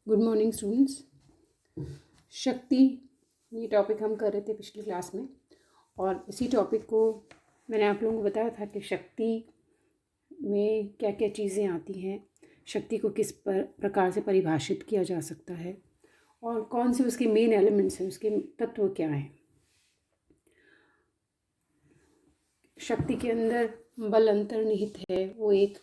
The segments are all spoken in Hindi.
Good morning students. शक्ति ये टॉपिक हम कर रहे थे पिछली क्लास में, और इसी टॉपिक को मैंने आप लोगों को बताया था कि शक्ति में क्या क्या चीज़ें आती हैं, शक्ति को किस प्रकार से परिभाषित किया जा सकता है और कौन से उसके मेन एलिमेंट्स हैं, उसके तत्व क्या हैं। शक्ति के अंदर बल अंतर्निहित है, वो एक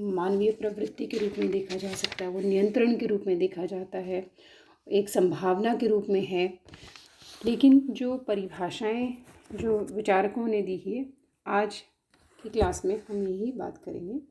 मानवीय प्रवृत्ति के रूप में देखा जा सकता है, वो नियंत्रण के रूप में देखा जाता है, एक संभावना के रूप में है। लेकिन जो परिभाषाएं जो विचारकों ने दी है, आज की क्लास में हम यही बात करेंगे।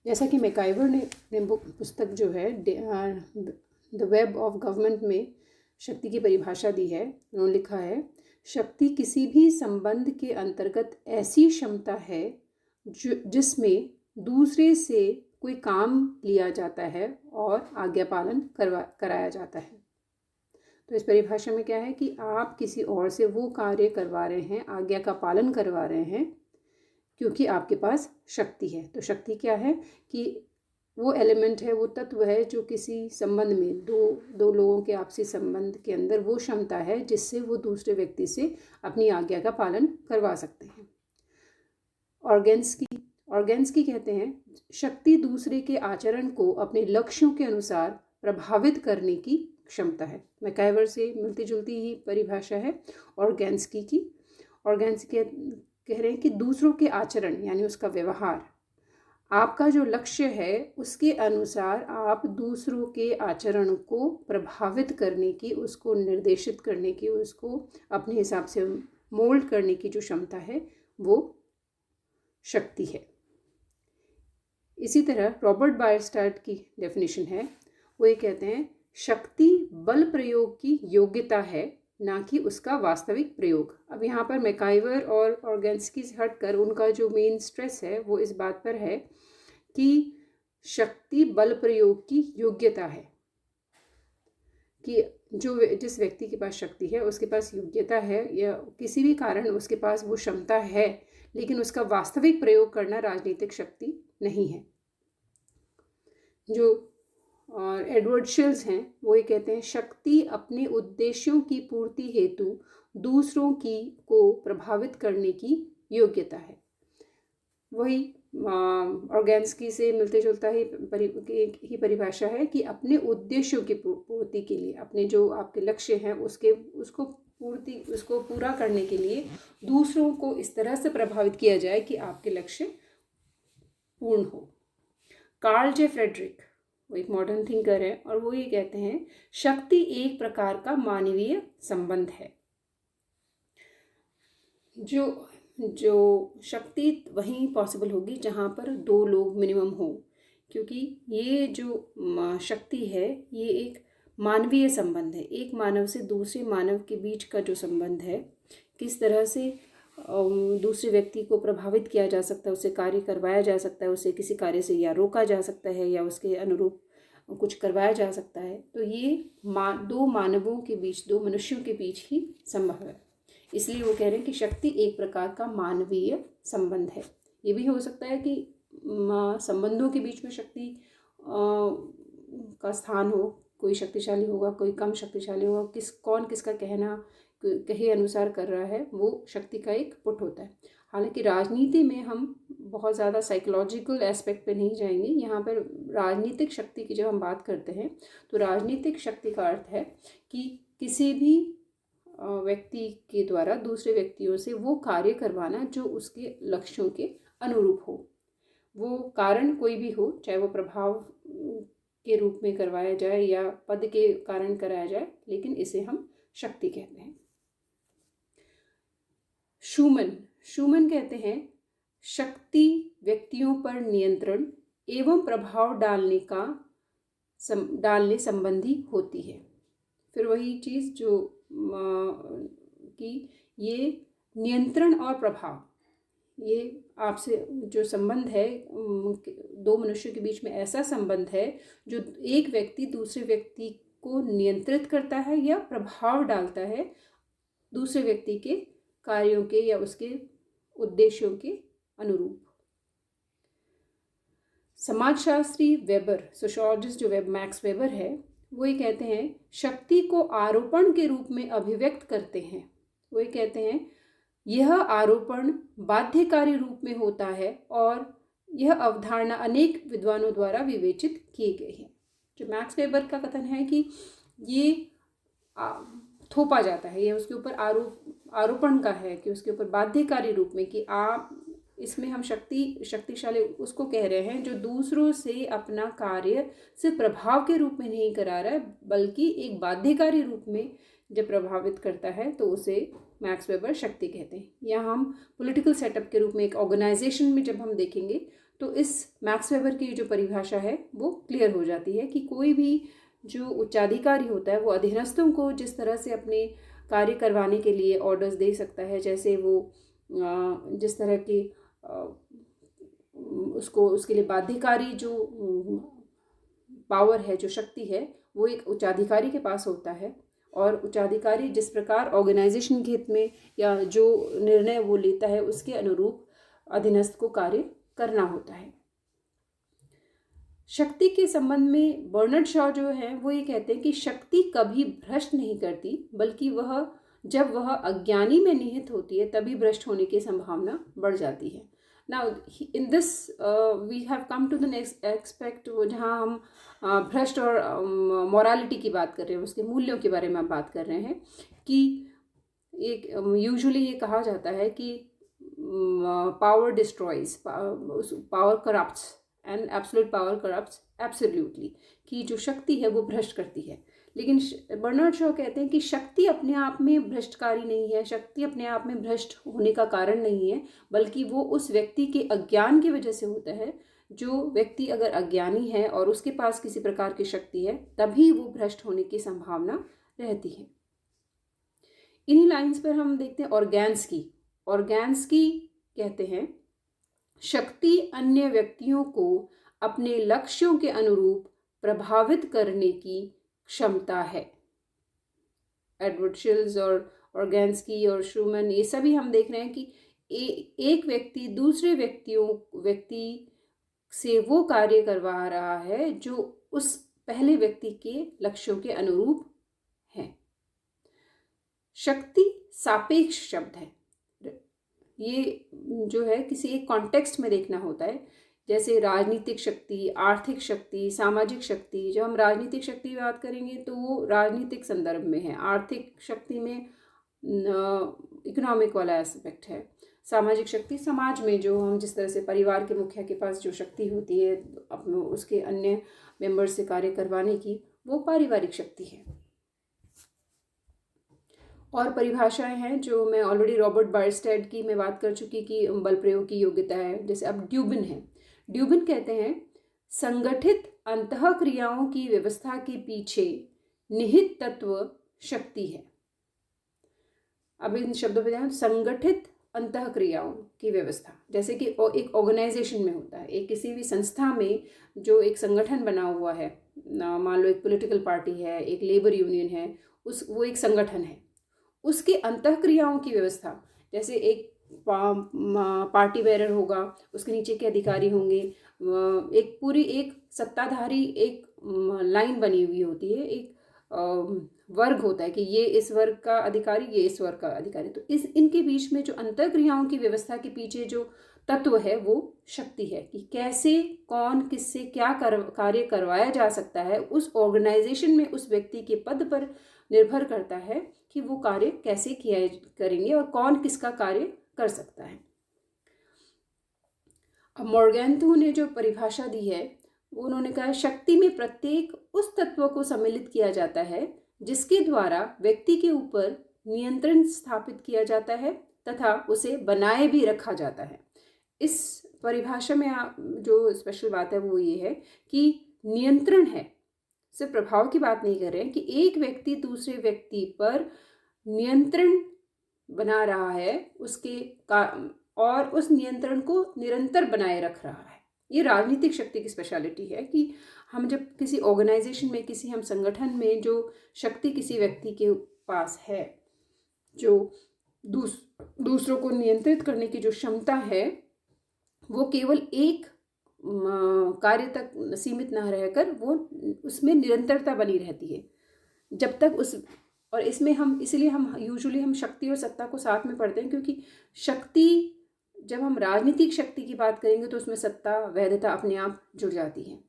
जैसा कि मैकाइवर ने पुस्तक जो है द वेब ऑफ गवर्नमेंट में शक्ति की परिभाषा दी है। उन्होंने लिखा है, शक्ति किसी भी संबंध के अंतर्गत ऐसी क्षमता है जिसमें दूसरे से कोई काम लिया जाता है और आज्ञा पालन कराया जाता है। तो इस परिभाषा में क्या है कि आप किसी और से वो कार्य करवा रहे हैं, आज्ञा का पालन करवा रहे हैं, क्योंकि आपके पास शक्ति है। तो शक्ति क्या है कि वो एलिमेंट है, वो तत्व है जो किसी संबंध में दो लोगों के आपसी संबंध के अंदर वो क्षमता है जिससे वो दूसरे व्यक्ति से अपनी आज्ञा का पालन करवा सकते हैं। ऑर्गेन्स्की कहते हैं, शक्ति दूसरे के आचरण को अपने लक्ष्यों के अनुसार प्रभावित करने की क्षमता है। मैकाइवर से मिलती जुलती ही परिभाषा है ऑर्गेन्स्की की। ऑर्गेन्स्की कह रहे हैं कि दूसरों के आचरण यानी उसका व्यवहार, आपका जो लक्ष्य है उसके अनुसार आप दूसरों के आचरण को प्रभावित करने की, उसको निर्देशित करने की, उसको अपने हिसाब से मोल्ड करने की जो क्षमता है वो शक्ति है। इसी तरह रॉबर्ट बायरस्टैट की डेफिनेशन है, वो ये कहते हैं, शक्ति बल प्रयोग की योग्यता है, ना कि उसका वास्तविक प्रयोग। अब यहाँ पर मैकाइवर और ऑर्गेन्स्की से हटकर उनका जो मेन स्ट्रेस है वो इस बात पर है कि शक्ति बल प्रयोग की योग्यता है, कि जिस व्यक्ति के पास शक्ति है उसके पास योग्यता है या किसी भी कारण उसके पास वो क्षमता है, लेकिन उसका वास्तविक प्रयोग करना राजनीतिक शक्ति नहीं है। जो एडवर्ड शिल्स हैं वो ये कहते हैं, शक्ति अपने उद्देश्यों की पूर्ति हेतु दूसरों को प्रभावित करने की योग्यता है। वही ऑर्गेन्स्की से मिलते जुलता ही परिभाषा है कि अपने उद्देश्यों की पूर्ति के लिए, अपने जो आपके लक्ष्य हैं उसको पूरा करने के लिए दूसरों को इस तरह से प्रभावित किया जाए कि आपके लक्ष्य पूर्ण हो। कार्ल जे फ्रेडरिक, वो एक मॉडर्न थिंकर है, और वो ये कहते हैं, शक्ति एक प्रकार का मानवीय संबंध है। जो शक्ति वहीं पॉसिबल होगी जहाँ पर दो लोग मिनिमम हो, क्योंकि ये जो शक्ति है ये एक मानवीय संबंध है। एक मानव से दूसरे मानव के बीच का जो संबंध है, किस तरह से दूसरे व्यक्ति को प्रभावित किया जा सकता है, उसे कार्य करवाया जा सकता है, उसे किसी कार्य से या रोका जा सकता है या उसके अनुरूप कुछ करवाया जा सकता है। तो ये दो मानवों के बीच, दो मनुष्यों के बीच ही संभव है। इसलिए वो कह रहे हैं कि शक्ति एक प्रकार का मानवीय संबंध है। ये भी हो सकता है कि संबंधों के बीच में शक्ति का स्थान हो, कोई शक्तिशाली होगा, कोई कम शक्तिशाली होगा, कौन किसका कहे अनुसार कर रहा है, वो शक्ति का एक पुट होता है। हालांकि राजनीति में हम बहुत ज़्यादा साइकोलॉजिकल एस्पेक्ट पे नहीं जाएंगे। यहाँ पर राजनीतिक शक्ति की जब हम बात करते हैं तो राजनीतिक शक्ति का अर्थ है कि किसी भी व्यक्ति के द्वारा दूसरे व्यक्तियों से वो कार्य करवाना जो उसके लक्ष्यों के अनुरूप हो। वो कारण कोई भी हो, चाहे वो प्रभाव के रूप में करवाया जाए या पद के कारण कराया जाए, लेकिन इसे हम शक्ति कहते हैं। शूमन कहते हैं, शक्ति व्यक्तियों पर नियंत्रण एवं प्रभाव डालने संबंधी होती है। फिर वही चीज़ जो कि ये नियंत्रण और प्रभाव, ये आपसे जो संबंध है दो मनुष्यों के बीच में, ऐसा संबंध है जो एक व्यक्ति दूसरे व्यक्ति को नियंत्रित करता है या प्रभाव डालता है दूसरे व्यक्ति के कार्यों के या उसके उद्देश्यों के अनुरूप। समाजशास्त्री वेबर, सोशियोलॉजिस्ट जो मैक्स वेबर है, वो ये कहते हैं शक्ति को आरोपण के रूप में अभिव्यक्त करते हैं। वो ये कहते हैं यह आरोपण बाध्यकारी रूप में होता है और यह अवधारणा अनेक विद्वानों द्वारा विवेचित किए गए हैं। जो मैक्स वेबर का कथन है कि ये थोपा जाता है, यह उसके ऊपर आरोपण का है कि उसके ऊपर बाध्यकारी रूप में कि आप इसमें हम शक्तिशाली उसको कह रहे हैं जो दूसरों से अपना कार्य सिर्फ प्रभाव के रूप में नहीं करा रहा है बल्कि एक बाध्यकारी रूप में जब प्रभावित करता है तो उसे मैक्स वेबर शक्ति कहते हैं। या हम पॉलिटिकल सेटअप के रूप में एक ऑर्गेनाइजेशन में जब हम देखेंगे तो इस मैक्स वेबर की जो परिभाषा है वो क्लियर हो जाती है कि कोई भी जो उच्चाधिकारी होता है वो अधीनस्थों को जिस तरह से अपने कार्य करवाने के लिए ऑर्डर्स दे सकता है, जैसे वो जिस तरह की उसको उसके लिए बाध्यकारी जो पावर है, जो शक्ति है, वो एक उच्चाधिकारी के पास होता है और उच्चाधिकारी जिस प्रकार ऑर्गेनाइजेशन के हित में या जो निर्णय वो लेता है उसके अनुरूप अधीनस्थ को कार्य करना होता है। शक्ति के संबंध में बर्नार्ड शॉ जो है वो ये कहते हैं कि शक्ति कभी भ्रष्ट नहीं करती बल्कि जब वह अज्ञानी में निहित होती है तभी भ्रष्ट होने की संभावना बढ़ जाती है। Now in this we have come to the next expect, जहाँ हम भ्रष्ट और मोरालिटी की बात कर रहे हैं, उसके मूल्यों के बारे में बात कर रहे हैं कि एक यूजुअली ये कहा जाता है कि power destroys, power corrupts and absolute power corrupts absolutely, कि जो शक्ति है वो भ्रष्ट करती है। लेकिन बर्नार्ड शॉ कहते हैं कि शक्ति अपने आप में भ्रष्टकारी नहीं है, शक्ति अपने आप में भ्रष्ट होने का कारण नहीं है, बल्कि वो उस व्यक्ति के अज्ञान की वजह से होता है। जो व्यक्ति अगर अज्ञानी है और उसके पास किसी प्रकार की शक्ति है तभी वो भ्रष्ट होने की संभावना रहती है। इन्हीं लाइंस पर हम देखते हैं ऑर्गेन्स्की कहते हैं शक्ति अन्य व्यक्तियों को अपने लक्ष्यों के अनुरूप प्रभावित करने की क्षमता है। एडवर्ड शिल्स और ऑर्गेन्स्की और शूमन, ये सभी हम देख रहे हैं कि एक व्यक्ति दूसरे व्यक्ति से वो कार्य करवा रहा है जो उस पहले व्यक्ति के लक्ष्यों के अनुरूप है। शक्ति सापेक्ष शब्द है, ये जो है किसी एक कॉन्टेक्स्ट में देखना होता है, जैसे राजनीतिक शक्ति, आर्थिक शक्ति, सामाजिक शक्ति। जब हम राजनीतिक शक्ति की बात करेंगे तो वो राजनीतिक संदर्भ में है, आर्थिक शक्ति में इकोनॉमिक वाला एस्पेक्ट है, सामाजिक शक्ति समाज में जो हम जिस तरह से परिवार के मुखिया के पास जो शक्ति होती है अपने उसके अन्य मेंबर से कार्य करवाने की, वो पारिवारिक शक्ति है। और परिभाषाएं हैं जो मैं ऑलरेडी रॉबर्ट बायरस्टेड की मैं बात कर चुकी कि बल प्रयोग की योग्यता है। जैसे अब ड्यूबिन है, ड्यूबिन कहते हैं संगठित अंतः क्रियाओं की व्यवस्था के पीछे निहित तत्व शक्ति है। अब इन शब्दों पर ध्यान, संगठित अंतः क्रियाओं की व्यवस्था, जैसे कि एक ऑर्गेनाइजेशन में होता है, एक किसी भी संस्था में जो एक संगठन बना हुआ है, मान लो एक पॉलिटिकल पार्टी है, एक लेबर यूनियन है, वो एक संगठन है, उसके अंतः क्रियाओं की व्यवस्था, जैसे एक पार्टी बेरर होगा, उसके नीचे के अधिकारी होंगे, एक पूरी एक सत्ताधारी एक लाइन बनी हुई होती है, एक वर्ग होता है कि ये इस वर्ग का अधिकारी, ये इस वर्ग का अधिकारी। तो इनके बीच में जो अंतः क्रियाओं की व्यवस्था के पीछे जो तत्व है वो शक्ति है कि कैसे कौन किससे क्या कार्य करवाया जा सकता है। उस ऑर्गेनाइजेशन में उस व्यक्ति के पद पर निर्भर करता है कि वो कार्य कैसे किया करेंगे और कौन किसका कार्य कर सकता है। अब मॉर्गेंथु ने जो परिभाषा दी है वो उन्होंने कहा शक्ति में प्रत्येक उस तत्व को सम्मिलित किया जाता है जिसके द्वारा व्यक्ति के ऊपर नियंत्रण स्थापित किया जाता है तथा उसे बनाए भी रखा जाता है। इस परिभाषा में जो स्पेशल बात है वो ये है कि नियंत्रण है, सिर्फ प्रभाव की बात नहीं कर रहे हैं कि एक व्यक्ति दूसरे व्यक्ति पर नियंत्रण बना रहा है और उस नियंत्रण को निरंतर बनाए रख रहा है। ये राजनीतिक शक्ति की स्पेशलिटी है कि हम जब किसी ऑर्गेनाइजेशन में, किसी हम संगठन में जो शक्ति किसी व्यक्ति के पास है, जो दूसरों को नियंत्रित करने की जो क्षमता है, वो केवल एक कार्य तक सीमित ना रहकर वो उसमें निरंतरता बनी रहती है जब तक उस, और इसमें हम इसलिए हम यूजुअली हम शक्ति और सत्ता को साथ में पढ़ते हैं, क्योंकि शक्ति, जब हम राजनीतिक शक्ति की बात करेंगे तो उसमें सत्ता वैधता अपने आप जुड़ जाती है।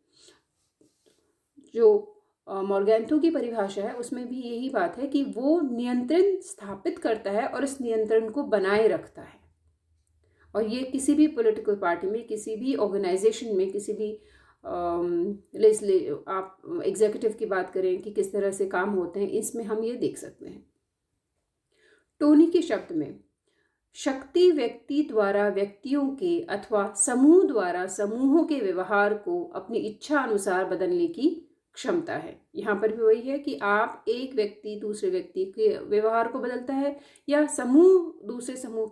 जो मॉर्गेंथो की परिभाषा है उसमें भी यही बात है कि वो नियंत्रण स्थापित करता है और इस नियंत्रण को बनाए रखता है। और ये किसी भी पॉलिटिकल पार्टी में, किसी भी ऑर्गेनाइजेशन में, किसी भी आप एग्जीक्यूटिव की बात करें कि किस तरह से काम होते हैं, इसमें हम ये देख सकते हैं। टोनी के शब्द में शक्ति व्यक्ति द्वारा व्यक्तियों के अथवा समूह द्वारा समूहों के व्यवहार को अपनी इच्छा अनुसार बदलने की क्षमता है। यहाँ पर भी वही है कि आप एक व्यक्ति दूसरे व्यक्ति के व्यवहार को बदलता है या समूह दूसरे समूह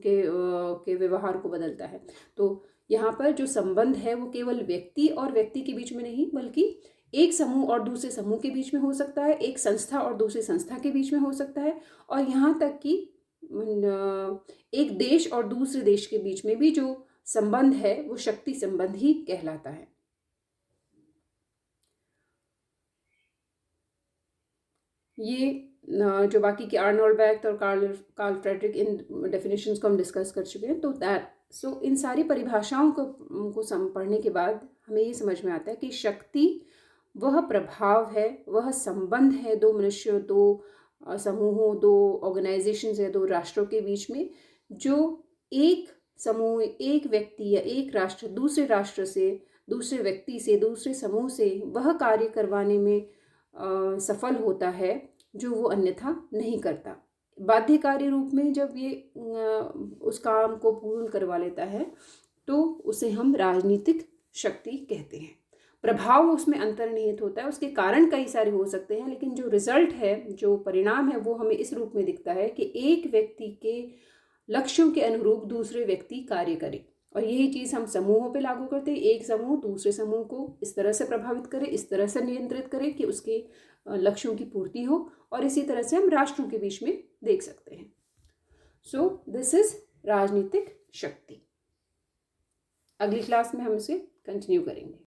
के व्यवहार को बदलता है। तो यहाँ पर जो संबंध है वो केवल व्यक्ति और व्यक्ति के बीच में नहीं, बल्कि एक समूह और दूसरे समूह के बीच में हो सकता है, एक संस्था और दूसरी संस्था के बीच में हो सकता है, और यहाँ तक कि एक देश और दूसरे देश के बीच में भी जो संबंध है वो शक्ति संबंध ही कहलाता है। ये जो बाकी के आर्नोल्ड बैक्ट और कार्ल फ्रेडरिक, इन डेफिनेशंस को हम डिस्कस कर चुके हैं। तो इन सारी परिभाषाओं को पढ़ने के बाद हमें ये समझ में आता है कि शक्ति वह प्रभाव है, वह संबंध है दो मनुष्यों, दो समूहों, दो ऑर्गेनाइजेशंस या दो राष्ट्रों के बीच में, जो एक समूह, एक व्यक्ति या एक राष्ट्र दूसरे राष्ट्र से, दूसरे व्यक्ति से, दूसरे समूह से वह कार्य करवाने में सफल होता है जो वो अन्यथा नहीं करता। बाध्यकारी रूप में जब ये उस काम को पूर्ण करवा लेता है तो उसे हम राजनीतिक शक्ति कहते हैं। प्रभाव उसमें अंतर्निहित होता है, उसके कारण कई सारे हो सकते हैं, लेकिन जो रिजल्ट है, जो परिणाम है, वो हमें इस रूप में दिखता है कि एक व्यक्ति के लक्ष्यों के अनुरूप दूसरे व्यक्ति कार्य करे। और यही चीज़ हम समूहों पे लागू करते हैं। एक समूह दूसरे समूह को इस तरह से प्रभावित करे, इस तरह से नियंत्रित करे कि उसके लक्ष्यों की पूर्ति हो, और इसी तरह से हम राष्ट्रों के बीच में देख सकते हैं। सो दिस इज राजनीतिक शक्ति। अगली क्लास में हम इसे कंटिन्यू करेंगे।